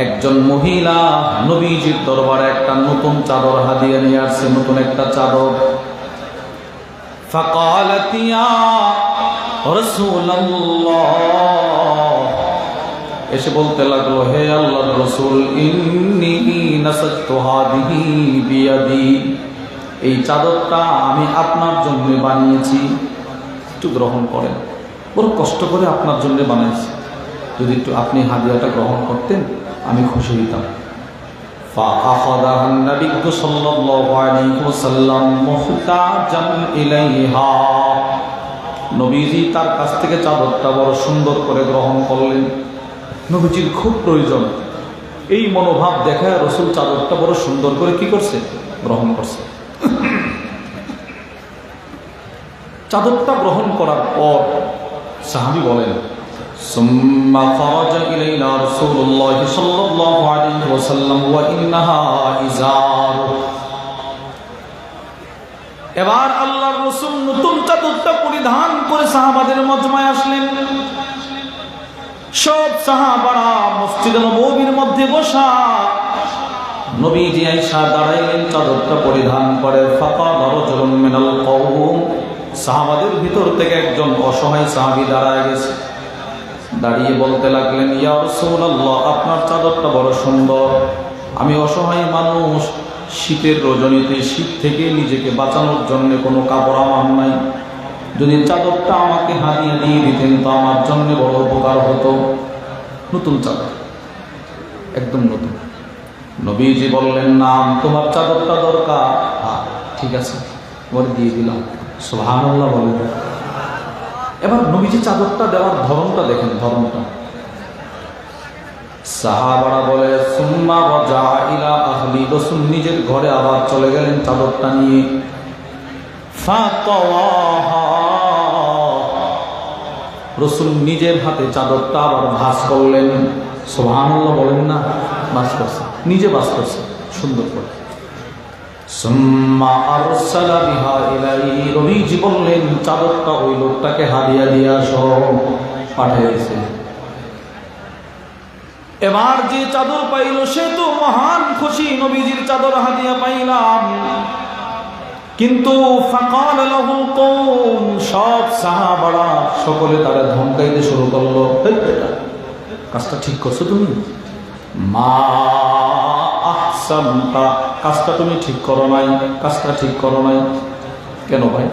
একজন মহিলা নবীজির দরবারে একটা নতুন চাদর হাদিয়া নিয়ে আসছে, নতুন একটা চাদর। ফাকালাত ইয়া রাসূলুল্লাহ, এসে বলতে লাগলো, হে আল্লাহর রাসূল, ইন্নী নাসাজতু হাদিহি বিয়াদি, এই চাদরটা আমি আপনার জন্য বানিয়েছি, একটু গ্রহণ করেন। বড় কষ্ট করে আপনার জন্য বানাইছি, যদি একটু আপনি হাদিয়াটা গ্রহণ করতেন আমি খুশি হইতাম। ফাআখাযাহা নবী সাল্লাল্লাহু আলাইহি ওয়াসাল্লাম মুহতাজান ইলাইহা, নবীজি তার কাছ থেকে চাদরটা বড় সুন্দর করে গ্রহণ করলেন। নবীজির খুব প্রয়োজন, এই মনোভাব দেখায় রাসূল চাদরটা বড় সুন্দর করে কি করছে, গ্রহণ করছে। চাদরটা গ্রহণ করার পর সাহাবী বলেন, সুম্মা খারাজা ইলাইনা রাসূলুল্লাহ সাল্লাল্লাহু আলাইহি ওয়াসাল্লাম ওয়া ইন্নাহা ইজার। এবার আল্লাহর রাসূল নতুন চাদরটা পরিধান করে সাহাবাদের মজমায় আসলেন। সব সাহাবারা মসজিদে নববীর মধ্যে বসা, নবীজি আয়েশা দাঁড়াইলেন চাদরটা পরিধান করে। ফাকালা রাজুলুন মিনাল কওম, সাহাবাদের ভিতর থেকে একজন অসহায় সাহাবী দাঁড়ায় গেছে, দাঁড়িয়ে বলতে লাগলেন, ইয়া রাসূলুল্লাহ, আপনার চাদরটা বড় সুন্দর, আমি অসহায় মানুষ, শীতের রজনীতে শীত থেকে নিজেকে বাঁচানোর জন্য কোনো কাপড় আমার নাই, যদি চাদরটা আমাকে হাদিয়া দিয়ে দিতেন তো আমার জন্য বড় উপকার হতো। নতুন চাদর, একদম নতুন। নবীজি বললেন, নাম তোমার চাদরটা দরকার, ঠিক আছে বলে দিয়ে দিলাম। সুবহানাল্লাহ বলেন। এবার নবীজি চাদরটা দেওয়ার ধরনটা দেখেন, ধরনটা। সাহাবারা বলে, সুম্মা রাজা ইলা আহলি, রাসূল নিজের ঘরে আবার চলে গেলেন চাদরটা নিয়ে। ফাতাওয়াহা, রাসূল নিজের হাতে চাদরটা আবার ভাঁজ করলেন। সুবহানাল্লাহ বলেন না, ভাঁজ করছে, নিজে ভাঁজ করছে সুন্দর করে। সুম্মা আরসালা বিহা ইলাইহি, নবীজি বললেন, চাদরটা ওই লোকটাকে হাদিয়া দিয়ে আসো, পাঠিয়েছে। এবার যে চাদর পাইল সে তো মহান খুশি, নবীজির চাদর হাদিয়া পাইলাম। কিন্তু ফাকাল লাহুল কওম, সব সাহাবারা সকলে তারা ধমকাইতে শুরু করলো, এই বেটা, কাজটা ঠিক করছো তুমি, মা আহসানতা, কাজটা তুমি ঠিক করো নাই, কাজটা ঠিক করো নাই। কেন ভাই?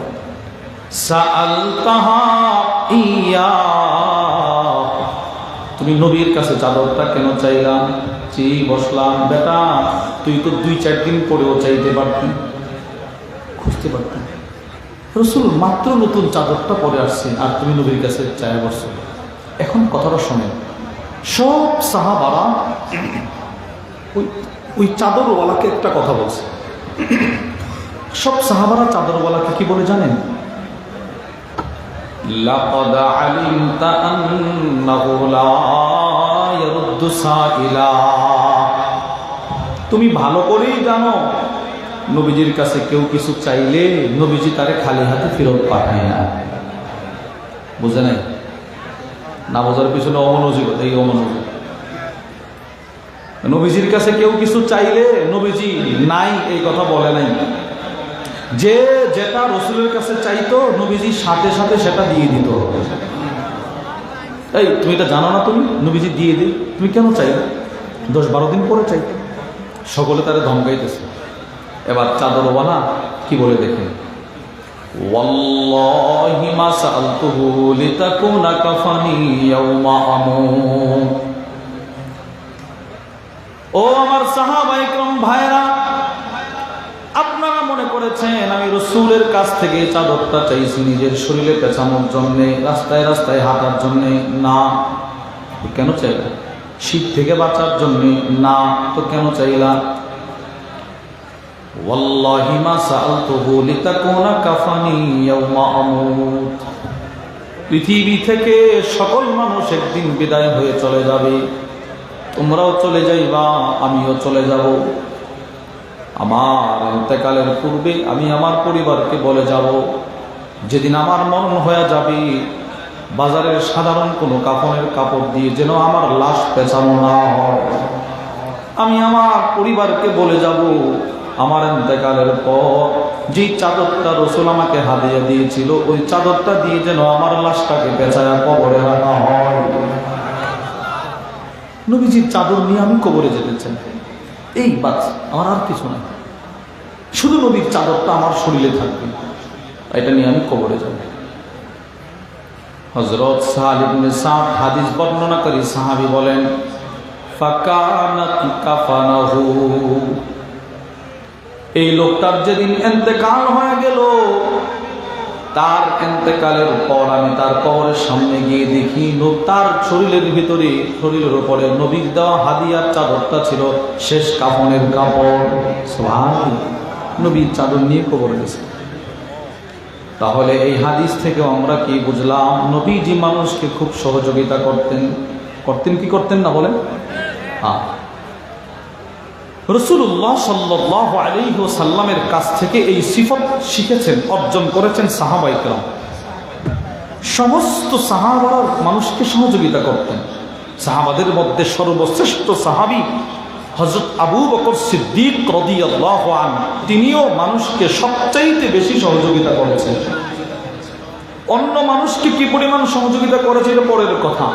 সাআলতাহা ইয়া, তুমি নবীর কাছে চাদরটা কেন চাইলাম? চেয়ে বসলাম, বেটা তুই তো 2-4 দিন পরেও চাইতে পারতি, খুঁজতে পারতি। রাসূল মাত্র নতুন চাদরটা পরে আসছে আর তুমি নবীর কাছে চাইয়া বসছো। এখন কথাটা শোনেন, সব সাহাবারা ওই চাদরওয়ালাকে একটা কথা বলছে। সব সাহাবারা চাদরওয়ালাকে কি বলে জানেন? লাকাদ আলিমতা আন্নাহু লা ইয়ারুদ্দু সাইলা, তুমি ভালো করেই জানো নবীজির কাছে কেউ কিছু চাইলে নবীজি তারে খালি হাতে ফেরত পাঠায় না। বুঝে নাই? না বোঝার পিছনে অমনোযোগতা, এই অমনোযোগ। নবীজির কাছে কেউ কিছু চাইলে নবীজি নাই এই কথা বলে নাই। যে যেটা রাসূলের কাছে চাইতো নবীজি সাথে সাথে সেটা দিয়ে দিত। এই তুমি এটা জানো না? তুমি নবীজি দিয়ে দিই, তুমি কেন চাইলে? 10-12 দিন পরে চাইতে। সকলে তারে ধমকাইতেছে। এবার চাদরওয়ালা কি বলে দেখেন, ওয়াল্লাহি মা সাআলতুহু লিতাকুনা কাফানি ইয়াওমা আমুত। ও আমার সাহাবা ইকরাম ভাইরা, আপনারা মনে করেছেন আমি রাসূলের কাছ থেকে চাদরটা চাইছি নিজের শরীরে পেঁচানোর জন্য, রাস্তায় রাস্তায় হাঁটার জন্য? না। কেন চাইলা? শীত থেকে বাঁচার জন্য? না। তো কেন চাইলা? ওয়াল্লাহি মা সাআলতুহু লিতাকুনা কাফানি ইয়াওমা আমুত। পৃথিবী থেকে সকল মানুষ একদিন বিদায় হয়ে চলে যাবে, তোমরাও চলে যাইবা, আমিও চলে যাব। আমার ইন্তেকালের পূর্বে আমি আমার পরিবারকে বলে যাব, যেদিন আমার মরণ হয়ে যাবে বাজারের সাধারণ কোনো কাফনের কাপড় দিয়ে যেন আমার লাশ পেঁচানো না হয়। আমি আমার পরিবারকে বলে যাব, আমার ইন্তেকালের পর যে চাদরটা রাসূল আমাকে হাদিয়া দিয়েছিল ওই চাদরটা দিয়ে যেন আমার লাশটাকে পেঁচায়া কবরে রাখা হয়। নবীজির চাদর নিয়ে আমি কবরে যেতে চাই, এই বাস, আমার আর কিছু না। শুধু নবীর চাদরটা আমার শরীরে থাকবে, এটা নিয়ে আমি কবরে যাব। হযরত সাহাল ইবনে সাদ হাদিস বর্ণনাকারী সাহাবী বলেন, ফাকানাত কাফানাহু, এই লোকটার যেদিন ইন্তেকাল হয়ে গেল, তার ইন্তেকালের পর আমি তার কবরের সামনে গিয়ে দেখি তার শরীরের ভিতরে, শরীরের উপরে নবীর দেওয়া হাদিয়ার চাদরটা ছিল শেষ কাফনের কাপড়। সুবহানাল্লাহ, নবীর চাদর নিয়ে কবরে গেছে। তাহলে এই হাদিস থেকে আমরা কি বুঝলাম? নবীজি মানুষকে খুব সহযোগিতা করতেন। করতেন কি করতেন না বলেন? হ্যাঁ, রাসূলুল্লাহ সাল্লাল্লাহু আলাইহি ওয়াসাল্লামের কাছ থেকে এই সিফত শিখেছেন, অর্জন করেছেন সাহাবায়ে কেরাম। সমস্ত সাহাবারা মানুষকে সহযোগিতা করতেন। সাহাবাদের মধ্যে সর্বশ্রেষ্ঠ সাহাবী হযরত আবু বকর সিদ্দিক রাদিয়াল্লাহু আনহু, তিনিও মানুষকে সবচাইতে বেশি সহযোগিতা করেছেন। অন্য মানুষকে কি পরিমাণ সহযোগিতা করেছে এটা পরের কথা,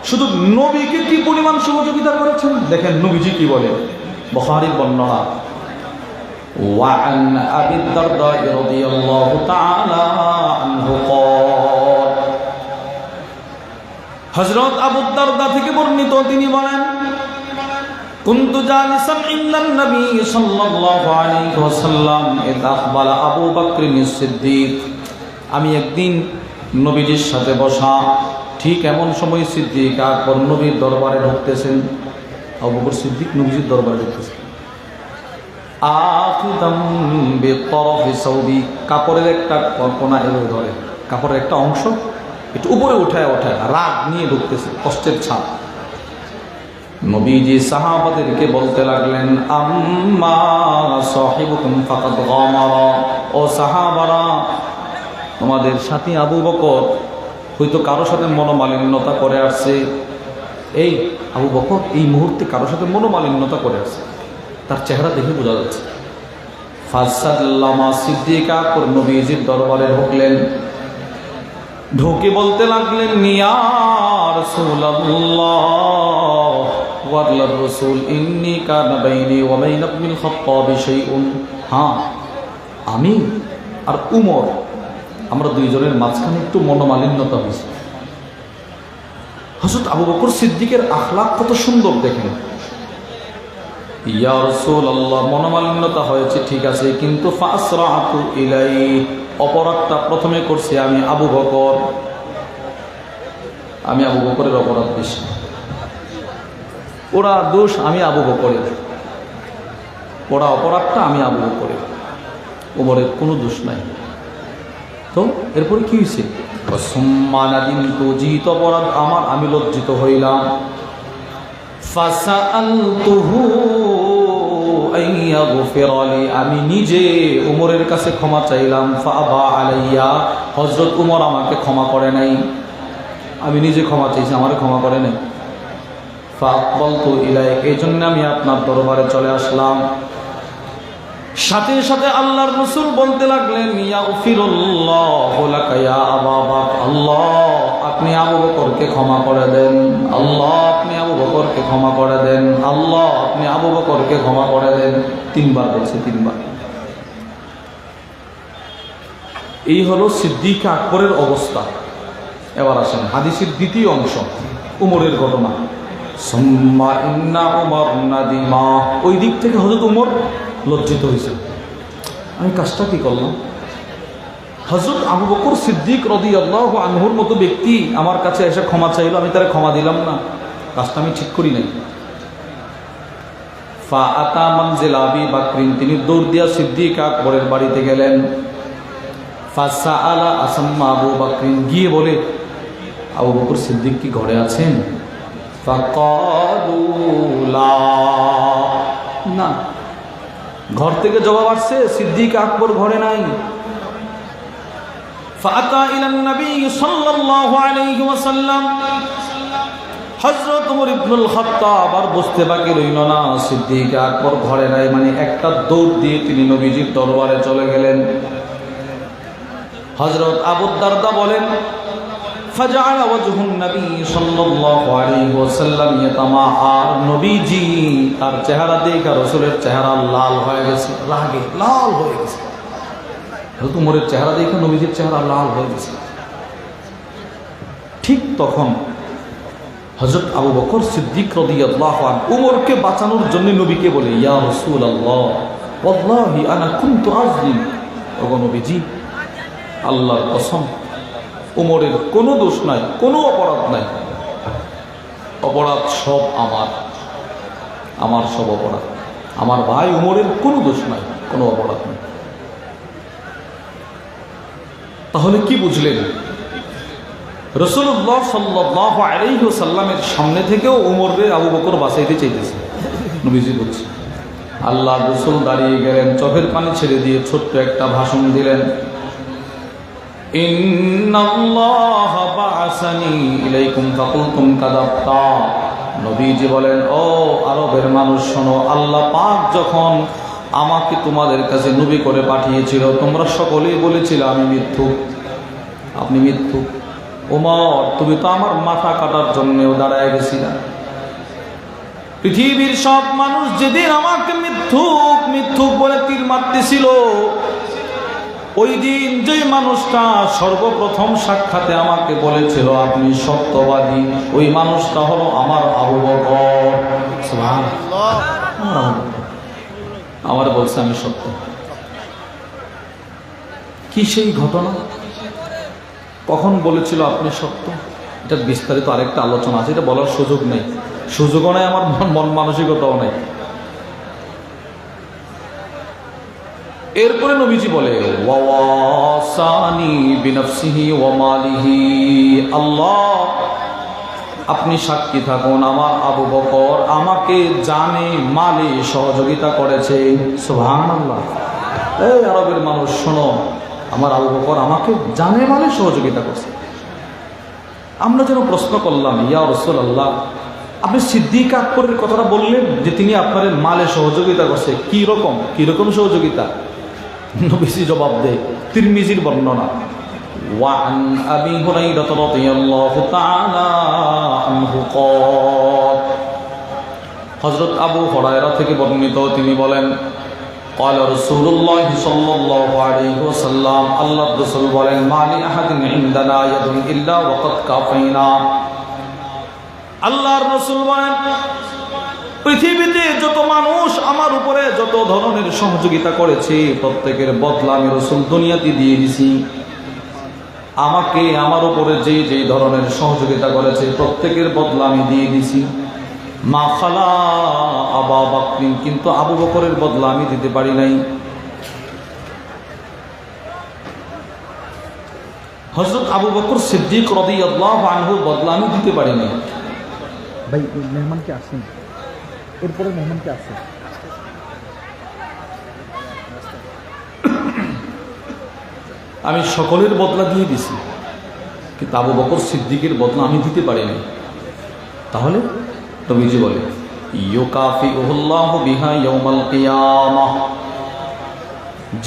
শুধু নবীকে কি পরিমাণ সহযোগিতা করেছেন দেখেন নবীজি কি বলে। বুখারীর বর্ণনা, ওয়া আন আবি দারদা রাদিয়াল্লাহু তাআলা আনহু ক্বাল, হযরত আবু দারদা থেকে বর্ণিত, তিনি বলেন, কুনতু জালিসান ইনদান নবী সাল্লাল্লাহু আলাইহি ওয়াসাল্লাম ইয আকবালা আবু বকর সিদ্দিক, আমি একদিন নবীজির সাথে বসা, ঠিক এমন সময় সিদ্দিক আকবর নবীর দরবারে ঢুকতেছেন। আবু বকর সিদ্দিক নবীজির দরবারে ঢুকতেছেন, আখিদাম বিতরফি সাউবি, কাপড়ের একটা কোনা এভাবে ধরে, কাপড়ের একটা অংশ একটু উপরে উঠায় উঠায় রাগ নিয়ে ঢুকতেছে, কষ্টের ছাপ। নবীজি সাহাবাদেরকে বলতে লাগলেন, আম্মা সাহিবুকুম ফাকাদ গামারা, ও সাহাবারা, তোমাদের সাথী আবু বকর হয়তো কারো সাথে মনোমালিন্যতা করে আসছে। এই আবু বকর এই মুহূর্তে কারো সাথে মনোমালিন্যতা করে আসছে, তার চেহারা দেখে বোঝা যাচ্ছে। ফাসাল্লামা, সিদ্দিক আকবর নবীজির দরবারে ঢুকলেন, ঢুকে বলতে লাগলেন, ইয়া রাসূলুল্লাহ ওয়া আল্লাহর রাসূল, ইন্নী কানা বাইনি ওয়া বাইনা ইবনিল খাত্তাব শাইউন, হ্যাঁ আমি আর উমর, আমরা দুইজনের মাঝখানে একটু মনোমালিন্যতা হয়েছে। হযরত আবু বকর সিদ্দিকের আখলাক কত সুন্দর দেখেন। ইয়া রাসূলুল্লাহ, মনোমালিন্যতা হয়েছে ঠিক আছে, কিন্তু ফাসরাতু ইলাই, অপরাধটা প্রথমে করছি আমি আবু বকর, আমি আবু বকরের অপরাধ বেশি, ওরা দোষ আমি আবু বকরের, ওরা অপরাধটা আমি আবু বকরের, ওমরের কোনো দোষ নাই। তো এরপরে কি হয়েছে? সুম্মানাদিন তো জিত অপরাধ আমার, আমি লজ্জিত হইলাম। ফাসাআলতুহু আইয়াগফিরা লি, আমি নিজে উমরের কাছে ক্ষমা চাইলাম। ফাআবা আলাইয়া, হযরত উমর আমাকে ক্ষমা করে নাই, আমি নিজে ক্ষমা চাইছি, আমারে ক্ষমা করে নাই। ফাআকবালতু ইলাইক, এই জন্য আমি আপনার দরবারে চলে আসলাম। সাথে সাথে আল্লাহর রাসূল বলতে লাগলেন, ইয়াগফিরুল্লাহু লাকা ইয়া আবা বকর, আল্লাহ আপনি আবু বকরকে ক্ষমা করে দেন, আল্লাহ আপনি আবু বকরকে ক্ষমা করে দেন, আল্লাহ আপনি আবু বকরকে ক্ষমা করে দেন। তিনবার বলছে, তিনবার। এই হলো সিদ্দিক আকবরের অবস্থা। এবার আসেন হাদিসের দ্বিতীয় অংশ, উমরের ঘটনা। সুম্মা ইন্না উমর নাদিমা, ওই দিক থেকে হযরত উমর লজ্জিত হয়েছে, আমি কাজটা কি করলাম। হযরত আবু বকর সিদ্দিক রাদিয়াল্লাহু আনহুর মতো ব্যক্তি আমার কাছে এসে ক্ষমা চাইলো, আমি তারে ক্ষমা দিলাম না, কাজটা আমি ঠিক করি নাই। ফাআতা মানজিলা আবি বকর, তিনি দৌড় দিয়া সিদ্দিক আকবরের বাড়িতে গেলেন। ফাসাআলা আসাম্মা আবু বকর, গিয়ে বলে আবু বকর সিদ্দিক কি ঘরে আছেন? ফাকালু লা, না। ঘর থেকে জবাব আসছে সিদ্দিক আকবর ঘরে নাই। ফাআতা ইলান নবী সাল্লাল্লাহু আলাইহি ওয়াসাল্লাম। হযরত ওমর ইবনুল খাত্তাব আর বুঝতে বাকি রইল না, সিদ্দিক আকবর ঘরে নাই, মানে একটা দৌড় দিয়ে তিনি নবীজির দরবারে চলে গেলেন। হযরত আবু দারদা বলেন, ফাজআলা ওয়াজহুন নবী সাল্লাল্লাহু আলাইহি ওয়াসাল্লাম ইয়াতামাআর, নবীজি তার চেহারা দেখে রাসূলের চেহারা লাল হয়ে গেছে, রাগে লাল হয়ে গেছে। হযরত ওমরের চেহারা দেখে নবীজির চেহারা লাল হয়ে গেছে। ঠিক তখন হযরত আবু বকর সিদ্দিক রাদিয়াল্লাহু আনহু ওমরকে বাঁচানোর জন্য নবীকে বলে, ইয়া রাসূলুল্লাহ ওয়াল্লাহি আনা কুনতু আযলিম, ওগো নবীজি আল্লাহর কসম ওমরের কোনো দোষ নাই, কোনো অপরাধ নাই, অপরাধ সব আমার সব অপরাধ, আমার ভাই ওমরের কোনো দোষ নাই, কোনো অপরাধ নেই। তাহলে কি বুঝলেন? রাসূলুল্লাহ সাল্লাল্লাহু আলাইহি ওয়াসাল্লামের সামনে থেকেও ওমরকে আবু বকর বাঁচাইতে চাইতেছে। নবীজি বলছে, আল্লাহ রাসূল দাঁড়িয়ে গেলেন, চোখের পানি ছেড়ে দিয়ে ছোট্ট একটা ভাষণ দিলেন, ইন্নাল্লাহা বা'আসানি ইলাইকুম ফাকুলতুম কাযাবতা। নবীজি বলেন, ও আরবের মানুষ শোনো, আল্লাহ পাক যখন আমাকে তোমাদের কাছে নবী করে পাঠিয়েছিল, তোমরা সকলেই বলেছিলে আমি মিথ্যুক, আপনি মিথ্যুক। ওমর, তুমি তো আমার মাথা কাটার জন্যও দাঁড়ায় গেছিলা। পৃথিবীর সব মানুষ যেদিন আমাকে মিথ্যুক মিথ্যুক বলে তীর মারতেছিল, ওই দিন যে মানুষটা সর্বপ্রথম সাক্ষাতে আমাকে বলেছিল আপনি সত্যবাদী, ওই মানুষটা হলো আমার আবু বকর। সুবহানাল্লাহ। আমার বলছে আমি সত্য। কি সেই ঘটনা? কখন বলেছিল আপনি সত্য? এটা বিস্তারিত আরেকটা আলোচনা আছে, এটা বলার সুযোগ নেই, সুযোগও নেই, আমার মন মানসিকতাও নেই। এরপরে নবীজি বলে, ওয়াসানি বিনফসিহি ওয়া মালিহি, আল্লাহ আপনি সাক্ষী থাকুন, আমার আবু বকর আমাকে জানে মালে সহযোগিতা করেছে। সুবহানাল্লাহ। এই আরবের মানুষ শোনো, আমার আবু বকর আমাকে জানে মালে সহযোগিতা করছে। আমরা যেন প্রশ্ন করলাম, ইয়া রাসূলুল্লাহ আপনি সিদ্দিক আকবরের কথাটা বললেন যে তিনি আপনার মালে সহযোগিতা করছে, কি রকম সহযোগিতা? নবীজি জবাব দেয়, তিরমিজির বর্ণনা, ওয়ান আবি হুরায়রা রাদিয়াল্লাহু তাআলা আনহু ক্বাল, হযরত আবু হুরায়রা থেকে বর্ণিত, তিনি বলেন, قال رسول الله صلى الله عليه وسلم, আল্লাহর রাসূল বলেন, মালি আহাদিন ইনদানা ইয়াদুন ইল্লা ওয়াকাদ কাফাইনা। আল্লাহর রাসূল বলেন, পৃথিবীতে যত মানুষ আমার উপরে যত ধরনের সহযোগিতা করেছে প্রত্যেকের বদলা আমি রাসূল দুনিয়াতে দিয়ে দিছি। আমাকে আমার উপরে যেই ধরনের সহযোগিতা করেছে প্রত্যেকের বদলা আমি দিয়ে দিছি। মা খালা আবু বকর, কিন্তু আবু বকরের বদলা আমি দিতে পারি নাই। হযরত আবু বকর সিদ্দিক রাদিয়াল্লাহু আনহুর বদলা আমি দিতে পারি নাই। ভাই মেহমান কে আসেন, এরপরে মেহমান কে আসেন। আমি সকলের বদলা দিয়ে দিছি, কিন্তু আবু বকর সিদ্দিকের বদলা আমি দিতে পারি নাই। তাহলে নবীজি বলে, ইউকাফিউহুল্লাহু বিহা ইয়াউমাল কিয়ামাহ,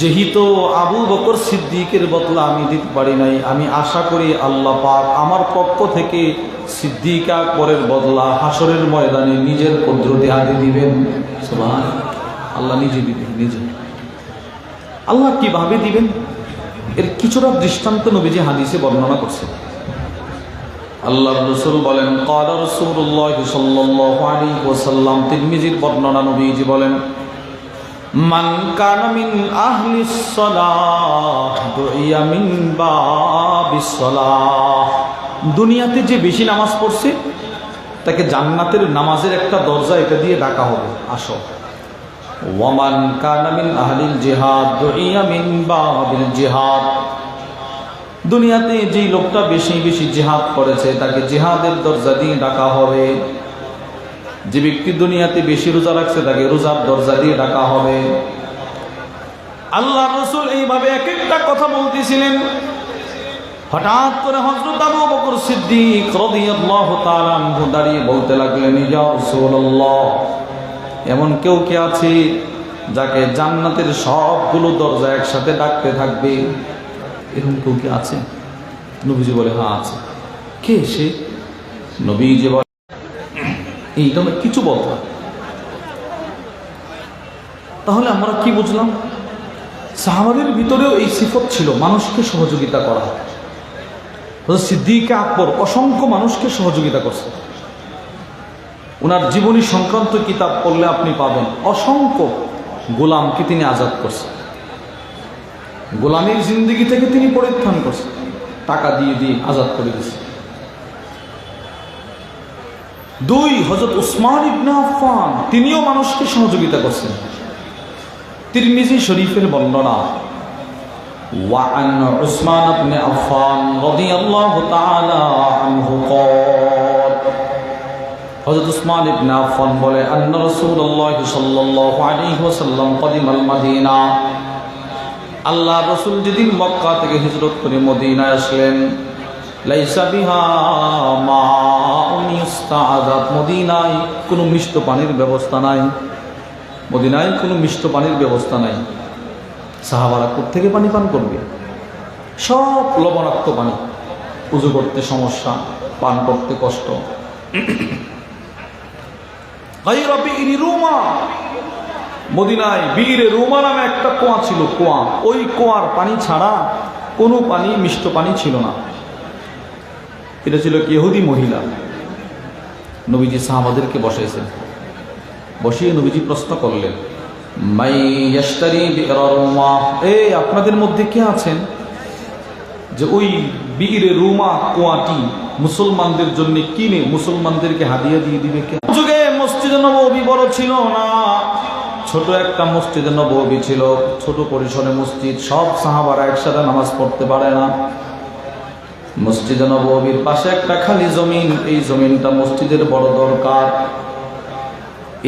যেহেতু আবু বকর সিদ্দিকের বদলা আমি দিতে পারি নাই, আমি আশা করি আল্লাহ পাক আমার পক্ষ থেকে সিদ্দিক আকবরের বদলা হাসরের ময়দানে নিজের কুদরতে হাতে দিবেন। সুবহানাল্লাহ। আল্লাহ নিজে দিবেন, নিজে। আল্লাহ কিভাবে দিবেন এর কিছুটা দৃষ্টান্ত নবীজি হাদিসে বর্ণনা করছে। আল্লাহর রাসূল বলেন, ক্বালা রাসূলুল্লাহ সাল্লাল্লাহু আলাইহি ওয়াসাল্লাম, তিরমিজির বর্ণনা, নবীজি বলেন, মান কানা মিন আহলিস সালাহ দুইয়া মিন বাবিস সালাহ, দুনিয়াতে যে বেশি নামাজ পড়ছে তাকে জান্নাতের নামাজের একটা দরজা এটা দিয়ে ডাকা হবে, আসো। ওয়ামান কানা মিন আহলিল জিহাদ দুইয়া মিন বাবিল জিহাদ, দুনিয়াতে যেই লোকটা বেশি বেশি জিহাদ করেছে তাকে জিহাদের দরজা দিয়ে ডাকা হবে। যে ব্যক্তি দুনিয়াতে বেশি রোজা রাখছে তাকে রোজার দরজা দিয়ে ডাকা হবে। আল্লাহ রাসূল এইভাবে এক একটা কথা বলতেছিলেন। হঠাৎ করে হযরত আবু বকর সিদ্দিক রাদিয়াল্লাহু তাআলা আনহু দাঁড়িয়ে বলতে লাগলেন, ইয়া রাসূলুল্লাহ, এমন কেউ কি আছে যাকে জান্নাতের সবগুলো দরজা একসাথে ডাকতে থাকবে? এরকম কেউ কি আছে? নবীজি বলে, হ্যাঁ আছে। কে সে? নবীজি বলে, এইটা না কিছু বলতো। তাহলে আমরা কি বুঝলাম? সাহাবাদের ভিতরেও এই সিফত ছিল, মানুষকে সহযোগিতা করা। সিদ্দিক আকবর অসংখ্য মানুষকে সহযোগিতা করছে। ওনার জীবনী সংক্রান্ত কিতাব পড়লে আপনি পাবেন অসংখ্য গোলামকে তিনি আজাদ করছেন, গোলামীর জিন্দেগি থেকে তিনি পরিত্রাণ করছেন, টাকা দিয়ে দিয়ে আজাদ করে দিয়েছেন। 2, হযরত উসমান ইবনে আফফান, তিনিও মানুষকে সহযোগিতা করছেন। তিরমিজি শরীফের বর্ণনা, وعن عثمان بن عفان رضي الله تعالى عنه قال, হযরত উসমান ইবনে আফফান বলে, আন্না রাসূলুল্লাহ সাল্লাল্লাহু আলাইহি ওয়াসাল্লাম কদিমাল মাদিনা, আল্লাহ রাসূল যেদিন মক্কা থেকে হিজরত করে মদিনায় আসলেন, লাইসা বিহা মাউন ইস্তাআযাত, মদিনায় কোনো মিষ্ট পানির ব্যবস্থা নাই, মদিনায় কোনো মিষ্ট পানির ব্যবস্থা নাই। সাহাবারা কোত্থেকে পানি পান করবে? সব লবণাক্ত পানি, উযু করতে সমস্যা, পান করতে কষ্ট। গায়রা বিইরি রুমা, মদিনায় বীরে রুমা নামে একটা কুয়া ছিল, কুয়া, ওই কুয়ার পানি ছাড়া কোনো পানি, মিষ্ট পানি ছিল না। এটা ছিল এক ইহুদি মহিলা। নবীজি সাহাবাদেরকে বসাইছেন, বসিয়ে নবীজি প্রশ্ন করলেন, মাই ইয়াশতারি বি'রা রুমা, এই আপনাদের মধ্যে কে আছেন যে ওই বীরে রুমা কুয়াটি মুসলমানদের জন্য কিনে মুসলমানদেরকে হাদিয়া দিয়ে দিবে? কে? যুগে মসজিদে নববী বড় ছিল না, ছোট একটা মসজিদে নববী ছিল, ছোট পরিসরে মসজিদ, সব সাহাবারা একসাথে নামাজ পড়তে পারে না। মসজিদে নববীর পাশে একটা খালি জমিন, এই জমিনটা মসজিদের বড় দরকার।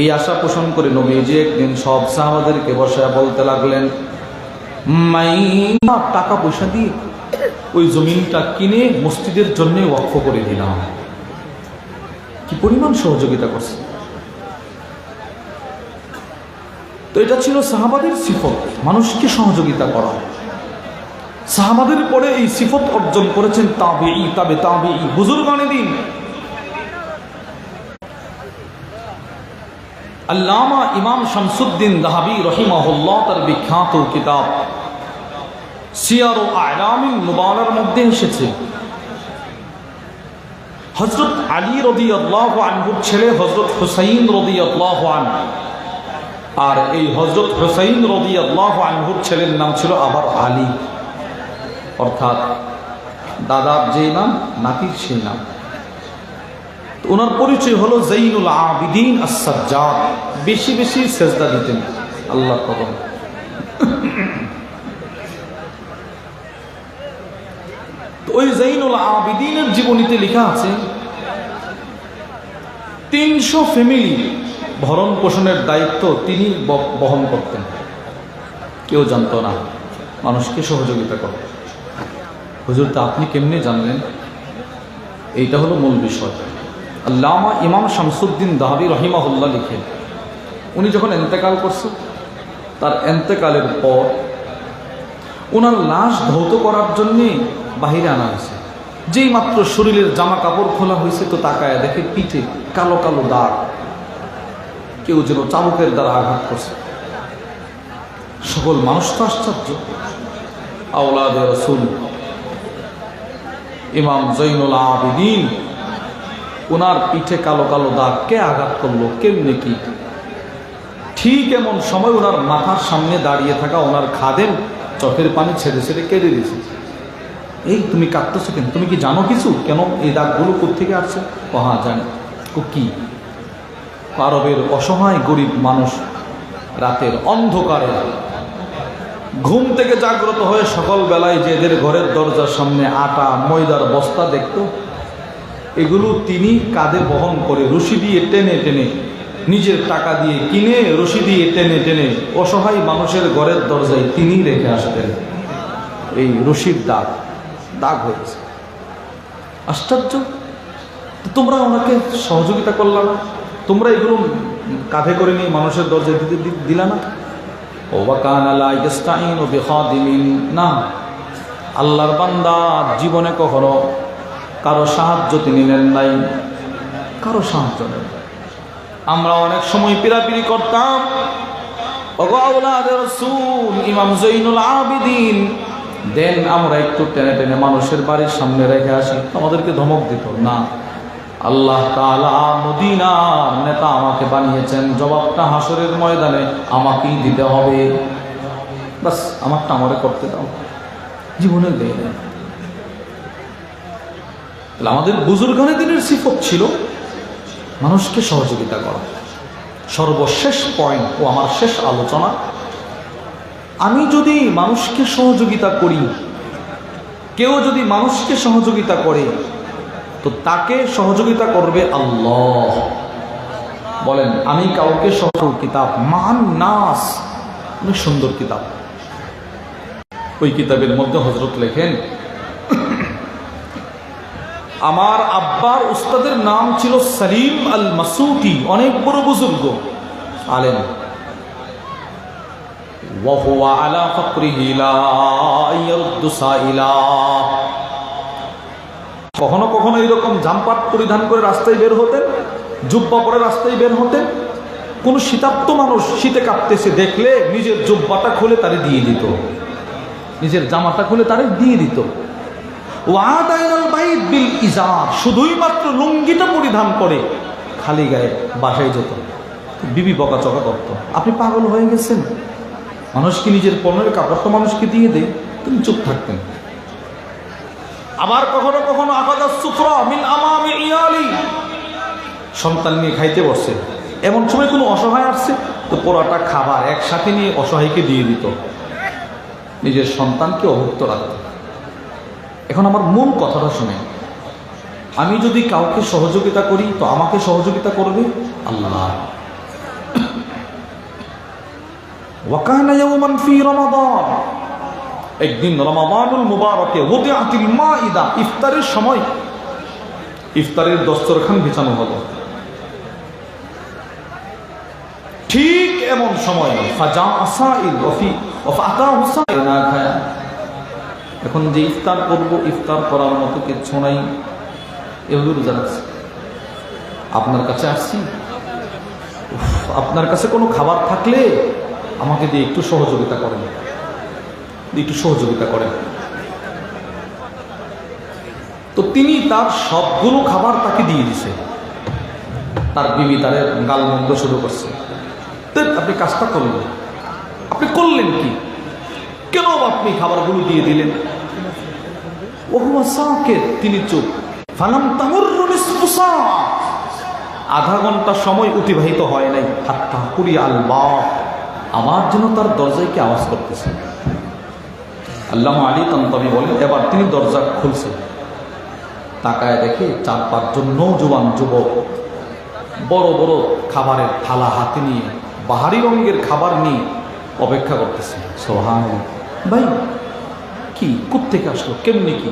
এই আশা পোষণ করে নবীজি একদিন সব সাহাবাদেরকে বসায় বলতে লাগলেন, টাকা পয়সা দিয়ে ওই জমিনটা কিনে মসজিদের জন্য ওয়াকফ করে দিলাম। কি পরিমাণ সহযোগিতা করছে! তো এটা ছিল সাহাবাদের সিফত, মানুষকে সহযোগিতা করা। সাহাবাদের পরে এই সিফত অর্জন করেছেন তাবেঈ, তাবে তাবেঈ, বুজুর্গানে দিন। আল্লামা ইমাম শামসুদ্দিন যাহাবী রাহিমাহুল্লাহ তার বিখ্যাত কিতাব সিয়ার ও আ'লামিন নুবালার মধ্যে এসেছে, হযরত আলী রাদিয়াল্লাহু আনহুর ছেলে হযরত হুসাইন রাদিয়াল্লাহু আনহু, আর এই হযরত হুসাইন রাদিয়াল্লাহু আনহুর ছেলের নাম ছিল আবার আলী, অর্থাৎ দাদার যে নাম নাতির সেই নাম। ওনার পরিচয় হলো জাইনুল আবিদিন আস-সাজ্জাদ, বেশি বেশি সেজদা দিতেন আল্লাহর কদমে। তো ওই জাইনুল আবিদিনের জীবনীতে লেখা আছে 300 ফ্যামিলি ভরণ পোষণের দায়িত্ব তিনি বহন করতেন, কেউ জানতো না, মানুষকে সহযোগিতা করতেন। হুজুর, তা আপনি কেমনে জানলেন? এইটা হলো মূল বিষয়। আল্লামা ইমাম শামসুদ্দিন যাহাবী রাহিমাহুল্লাহ লিখেন, উনি যখন ইন্তেকাল করছেন, তার ইন্তেকালের পর ওনার লাশ ধৌত করার জন্যে বাহিরে আনা হয়েছে। যেই মাত্র শরীরের জামা কাপড় খোলা হয়েছে, তো তাকায় দেখে পিঠে কালো কালো দাগ, কেউ যেন চাবুকের দ্বারা আঘাত করছে। সকল মানুষ তো আশ্চর্য। আওলাদে রাসূল ইমাম জাইনুল আবিদিন, ওনার পিঠে কালো কালো দাগ, কে আঘাত করলো, কেমনে কি? ঠিক এমন সময় ওনার মাথার সামনে দাঁড়িয়ে থাকা ওনার খাদেম চোখের পানি ছেড়ে ছেড়ে কেঁদে দিয়েছে। এই তুমি কাঁদতেছো কেন? তুমি কি জানো কিছু? কেন এই দাগগুলো কোত্থেকে আসছে? ও হ্যাঁ জানি। কি? আরবের অসহায় গরিব মানুষ রাতের অন্ধকারে ঘুম থেকে জাগ্রত হয়ে সকাল বেলায় যে এদের ঘরের দরজার সামনে আটা ময়দার বস্তা দেখত, এগুলো তিনি কাঁধে বহন করে রশি দিয়ে টেনে টেনে, নিজের টাকা দিয়ে কিনে রশি দিয়ে টেনে টেনে অসহায় মানুষের ঘরের দরজায় তিনি রেখে আসতেন এই রশির দাগ। দাগ হয়ে গেছে। আশ্চর্য, তো তোমরা ওনাকে সহযোগিতা করলা না, তোমরা এগুলো কাঁধে করে নিয়ে মানুষের দরজায় দিলা না। ও ওয়াকানা লা ইস্তাইনু বিখাদিমিন, না, আল্লাহর বান্দা জীবনে কখনো কারো সাহায্য তিনি নেন নাই, কারো সাহায্য নেন। আমরা অনেক সময় পিরাপিরি করতাম, ওগো আওলাদে রাসূল, ইমাম জৈনুল আবিদিন দেন, আমরা একটু টেনে টেনে মানুষের বাড়ির সামনে রেখে আসি, আমাদেরকে ধমক দিত না। আল্লাহ তাআলা মদিনার নেতা আমাকে বানিয়েছেন, জবাবটা হাসরের ময়দানে আমাকেই দিতে হবে, বাস আমারটা আমারে করতে দাও, জীবনে দেয় না। তাহলে আমাদের বুজুর্গানে দিনের সিফত ছিল মানুষকে সহযোগিতা করা। সর্বশেষ পয়েন্ট ও আমার শেষ আলোচনা, আমি যদি মানুষকে সহযোগিতা করি, কেউ যদি মানুষকে সহযোগিতা করে, তো তাকে সহযোগিতা করবে আল্লাহ। বলেন, আমি কাউকে কিতাব মান নাস, অনেক সুন্দর কিতাব। ওই কিতাবের মধ্যে হযরত লেখেন, আমার আব্বার উস্তাদের নাম ছিল সালিম আল মাসুকি, অনেক বড় বুজুর্গ আলেম। ওয়া হুয়া আলা ফাকরিহি লা ইয়ারুদ্দু সাইলা। কখনো কখনো এইরকম জামপাট পরিধান করে রাস্তায় বের হতেন, জুব্বা পরে রাস্তায় বের হতেন। কোন শীতার্ত মানুষ শীতে কাঁপতেছে দেখলে নিজের জুব্বাটা খুলে তারে দিয়ে দিত, নিজের জামাটা খুলে তারে দিয়ে দিত। ওয়াদাইনাল বাইত বিল ইজার, শুধুই মাত্র লুঙ্গিটা পরিধান করে খালি গায়ে বাসায় যেত। বিবি বকাচকা করত, আপনি পাগল হয়ে গেছেন, মানুষকে নিজের পরনের কাপড়টা মানুষকে দিয়ে দেয়, তুমি চুপ থাকতেন। আবার কখনো কখনো আকাদা সুফরা মিন আমামি ইয়ালি, সন্তান নিয়ে খাইতে বসছে, এমন সময় কোনো অসহায় আসছে তো পোড়াটা খাবার একসাথে নিয়ে অসহায়কে দিয়ে দিত, নিজের সন্তানকে অভুক্ত রাখত। এখন আমার মূল কথাটা শুনে, আমি যদি কাউকে সহযোগিতা করি তো আমাকে সহযোগিতা করবে আল্লাহ। ওয়াকানা ইয়াওমান ফি রমাদান, একদিন রমাদানুল মুবারকে ওদিআতিল মাইদা, ইফতারের সময় ইফতারের দস্তরখান বিছানো হলো। ঠিক এমন সময় ফাজা আসাইল ওয়া ফাতাহু সাইল, না খায়া, এখন যে ইফতার করবো, ইফতার করার মতো কিছু নাই, এভাবে রোজা রাখছি, আপনার কাছে আসছি, আপনার কাছে কোনো খাবার থাকলে আমাকে দিয়ে একটু সহযোগিতা করেন, একটু সহযোগিতা করেন। তো তিনি তার সবগুলো খাবার তাকে দিয়ে দিছে, তার বিবি তারে গালমন্দ শুরু করছে, আপনি কাজটা করলেন, আপনি করলেন কি, কেন আপনি খাবারগুলো দিয়ে দিলেন? তিনি চুপ। ফালাম তামুররু নিসফু সাআ, আধা ঘন্টা সময় অতিবাহিত হয় নাই, হাত্তা কুরি আল বাব, আমার জন্য তার দরজায় কি আওয়াজ করতেছে। আল্লামা আলী তানতাবী বলেন, এবার তিনি দরজা খুলছে, তাকায় দেখে 4-5 জন নওজোয়ান যুবক বড় বড় খাবারের থালা হাতে নিয়ে, বাহারি রঙের খাবার নিয়ে অপেক্ষা করতেছে। সুবহানাল্লাহ, ভাই কি কোত্থেকে আসলো, কেমনি কি?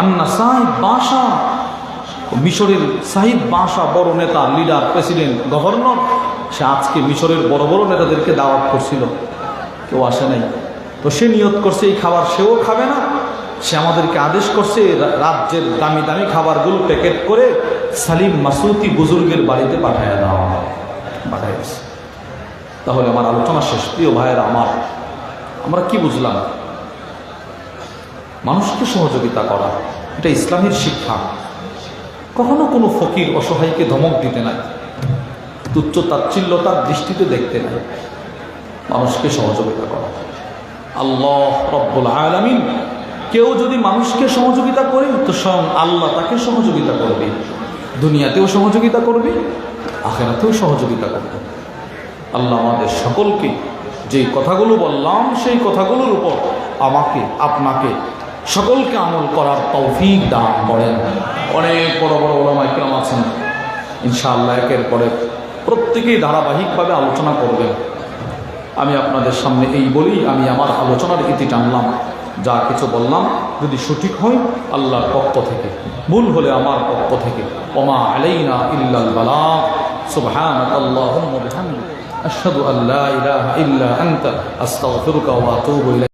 আন্না সাইদ বাশা, মিশরের সাইদ বাশা, বড় নেতা, লিডার, প্রেসিডেন্ট, গভর্নর, সে আজকে মিশরের বড় বড় নেতাদেরকে দাওয়াত করছিল, কেউ আসে নাই। তো সে নিয়ত করছে এই খাবার সেও খাবে না, সে আমাদেরকে আদেশ করছে রাজ্যের দামি দামি খাবারগুলো প্যাকেট করে সালিম মাসুকি বুজুর্গের বাড়িতে পাঠায় দেওয়া, পাঠায় গেছে। তাহলে আমার আলোচনা শেষ। প্রিয় ভাইয়েরা আমার, আমরা কি বুঝলাম? মানুষকে সহযোগিতা করা এটা ইসলামের শিক্ষা। কখনো কোনো ফকির অসহায়কে ধমক দিতে নাই, তুচ্ছ তাচ্ছিল্যতার দৃষ্টিতে দেখতে নাই, মানুষকে সহযোগিতা করা। আল্লাহ রব্বুল আলামিন, কেউ যদি মানুষকে সহযোগিতা করে তো স্বয়ং আল্লাহ তাকে সহযোগিতা করবে, দুনিয়াতেও সহযোগিতা করবে, আখিরাতেও সহযোগিতা করবে। আল্লাহ আমাদের সকলকে যেই কথাগুলো বললাম সেই কথাগুলোর উপর আমাকে, আপনাকে, সকলকে আমল করার তৌফিক দান করেন। অনেক বড় বড় ওলামায়ে কেরাম আছেন, ইনশাআল্লাহ একের পরে প্রত্যেকেই ধারাবাহিকভাবে আলোচনা করবেন। আমি আপনাদের সামনে এই বলেই আমি আমার আলোচনার ইতি টানলাম। যা কিছু বললাম যদি সঠিক হয় আল্লাহর পক্ষ থেকে, ভুল হলে আমার পক্ষ থেকে। ওমা আলাইনা ইল্লাল বালাগ। সুবহানাকাল্লাহুম্মা ওয়া বিহামদিকা আশহাদু আল্লা ইলাহা ইল্লা আনতা আস্তাগফিরুকা ওয়া আতুবু ইলাইক।